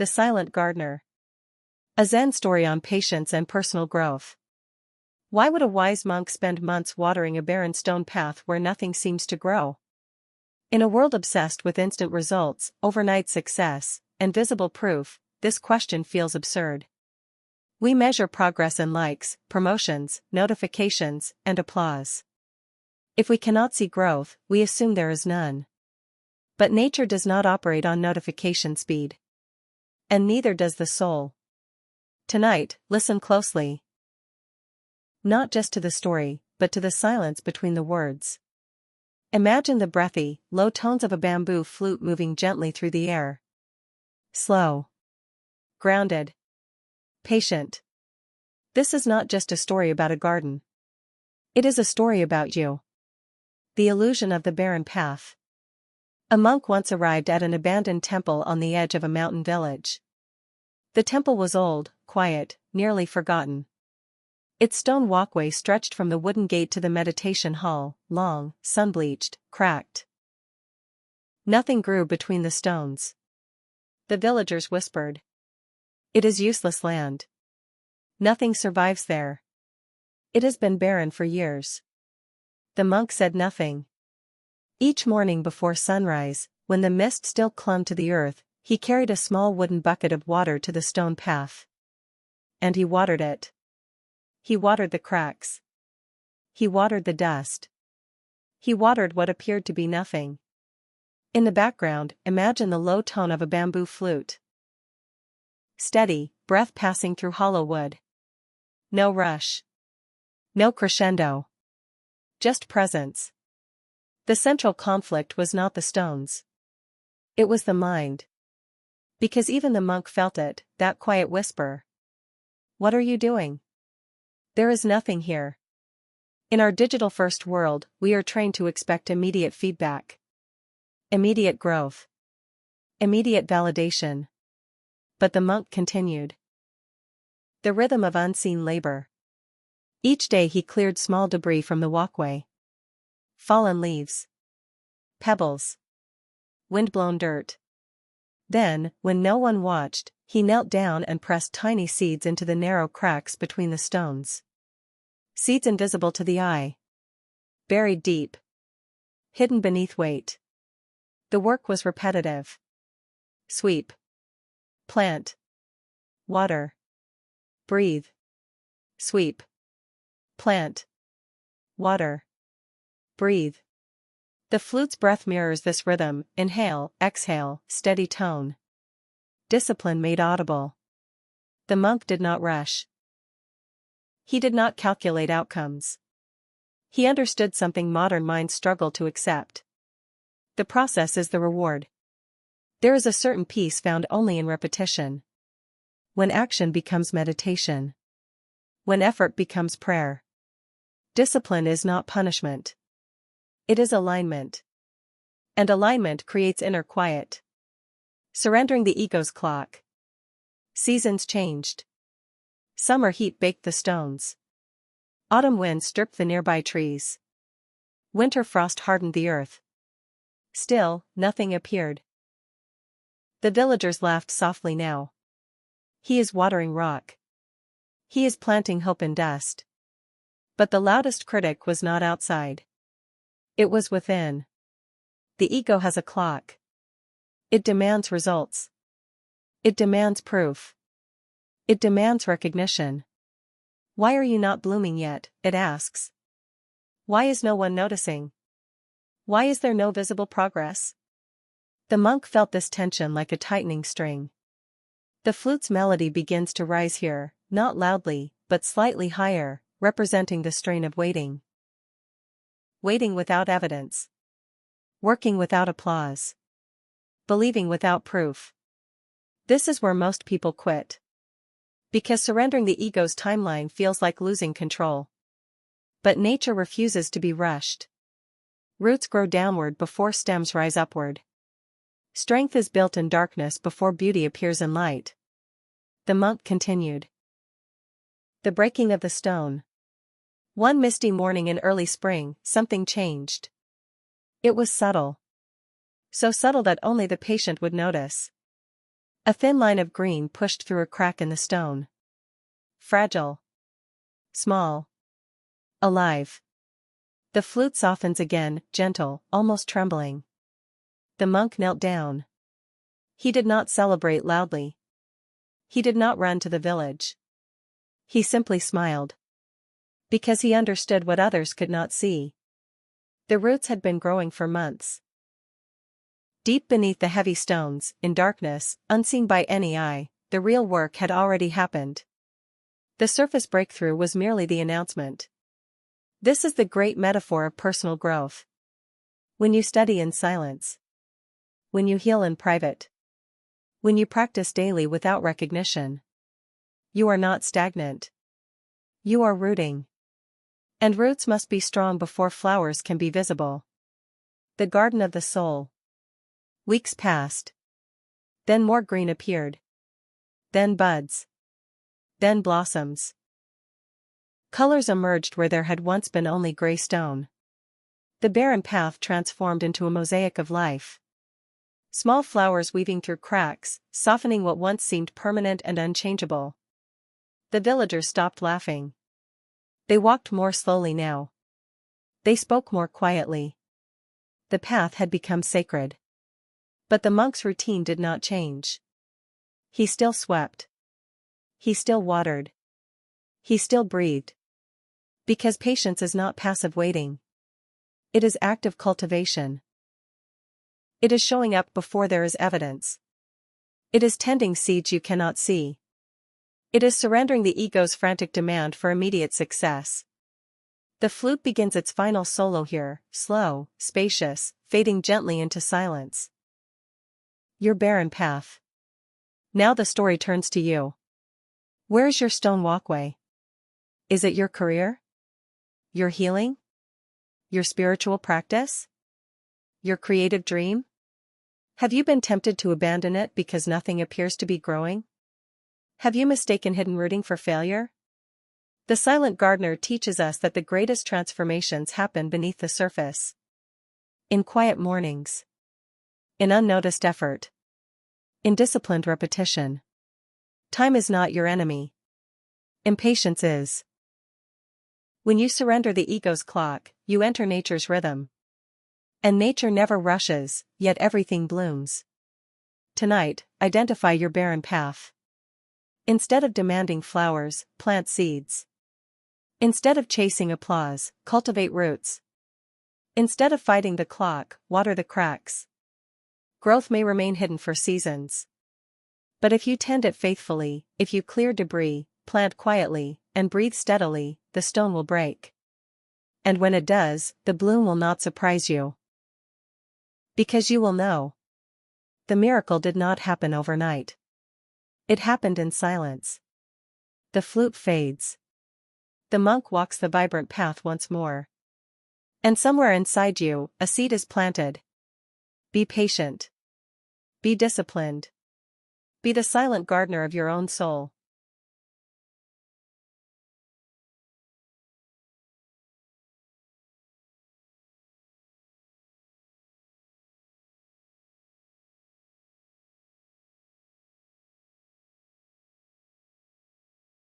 The Silent Gardener. A Zen story on patience and personal growth. Why would a wise monk spend months watering a barren stone path where nothing seems to grow? In a world obsessed with instant results, overnight success, and visible proof, this question feels absurd. We measure progress in likes, promotions, notifications, and applause. If we cannot see growth, we assume there is none. But nature does not operate on notification speed. And neither does the soul. Tonight, listen closely. Not just to the story, but to the silence between the words. Imagine the breathy, low tones of a bamboo flute moving gently through the air. Slow. Grounded. Patient. This is not just a story about a garden. It is a story about you. The illusion of the barren path. A monk once arrived at an abandoned temple on the edge of a mountain village. The temple was old, quiet, nearly forgotten. Its stone walkway stretched from the wooden gate to the meditation hall, long, sun-bleached, cracked. Nothing grew between the stones. The villagers whispered. It is useless land. Nothing survives there. It has been barren for years. The monk said nothing. Each morning before sunrise, when the mist still clung to the earth, he carried a small wooden bucket of water to the stone path. And he watered it. He watered the cracks. He watered the dust. He watered what appeared to be nothing. In the background, imagine the low tone of a bamboo flute. Steady, breath passing through hollow wood. No rush. No crescendo. Just presence. The central conflict was not the stones. It was the mind. Because even the monk felt it, that quiet whisper. What are you doing? There is nothing here. In our digital-first world, we are trained to expect immediate feedback. Immediate growth. Immediate validation. But the monk continued. The rhythm of unseen labor. Each day he cleared small debris from the walkway. Fallen leaves. Pebbles. Wind-blown dirt. Then, when no one watched, he knelt down and pressed tiny seeds into the narrow cracks between the stones. Seeds invisible to the eye. Buried deep. Hidden beneath weight. The work was repetitive. Sweep. Plant. Water. Breathe. Sweep. Plant. Water. Breathe. The flute's breath mirrors this rhythm: inhale, exhale, steady tone. Discipline made audible. The monk did not rush. He did not calculate outcomes. He understood something modern minds struggle to accept. The process is the reward. There is a certain peace found only in repetition. When action becomes meditation. When effort becomes prayer. Discipline is not punishment. It is alignment. And alignment creates inner quiet. Surrendering the ego's clock. Seasons changed. Summer heat baked the stones. Autumn wind stripped the nearby trees. Winter frost hardened the earth. Still, nothing appeared. The villagers laughed softly now. He is watering rock. He is planting hope in dust. But the loudest critic was not outside. It was within. The ego has a clock. It demands results. It demands proof. It demands recognition. Why are you not blooming yet? It asks. Why is no one noticing? Why is there no visible progress? The monk felt this tension like a tightening string. The flute's melody begins to rise here, not loudly, but slightly higher, representing the strain of waiting. Waiting without evidence. Working without applause. Believing without proof. This is where most people quit. Because surrendering the ego's timeline feels like losing control. But nature refuses to be rushed. Roots grow downward before stems rise upward. Strength is built in darkness before beauty appears in light. The monk continued. The breaking of the stone. One misty morning in early spring, something changed. It was subtle. So subtle that only the patient would notice. A thin line of green pushed through a crack in the stone. Fragile. Small. Alive. The flute softens again, gentle, almost trembling. The monk knelt down. He did not celebrate loudly. He did not run to the village. He simply smiled. Because he understood what others could not see. The roots had been growing for months. Deep beneath the heavy stones, in darkness, unseen by any eye, the real work had already happened. The surface breakthrough was merely the announcement. This is the great metaphor of personal growth. When you study in silence. When you heal in private. When you practice daily without recognition. You are not stagnant. You are rooting. And roots must be strong before flowers can be visible. The garden of the soul. Weeks passed. Then more green appeared. Then buds. Then blossoms. Colors emerged where there had once been only gray stone. The barren path transformed into a mosaic of life. Small flowers weaving through cracks, softening what once seemed permanent and unchangeable. The villagers stopped laughing. They walked more slowly now. They spoke more quietly. The path had become sacred. But the monk's routine did not change. He still swept. He still watered. He still breathed. Because patience is not passive waiting. It is active cultivation. It is showing up before there is evidence. It is tending seeds you cannot see. It is surrendering the ego's frantic demand for immediate success. The flute begins its final solo here, slow, spacious, fading gently into silence. Your barren path. Now the story turns to you. Where is your stone walkway? Is it your career? Your healing? Your spiritual practice? Your creative dream? Have you been tempted to abandon it because nothing appears to be growing? Have you mistaken hidden rooting for failure? The silent gardener teaches us that the greatest transformations happen beneath the surface. In quiet mornings. In unnoticed effort. In disciplined repetition. Time is not your enemy. Impatience is. When you surrender the ego's clock, you enter nature's rhythm. And nature never rushes, yet everything blooms. Tonight, identify your barren path. Instead of demanding flowers, plant seeds. Instead of chasing applause, cultivate roots. Instead of fighting the clock, water the cracks. Growth may remain hidden for seasons. But if you tend it faithfully, if you clear debris, plant quietly, and breathe steadily, the stone will break. And when it does, the bloom will not surprise you. Because you will know. The miracle did not happen overnight. It happened in silence. The flute fades. The monk walks the vibrant path once more. And somewhere inside you, a seed is planted. Be patient. Be disciplined. Be the silent gardener of your own soul.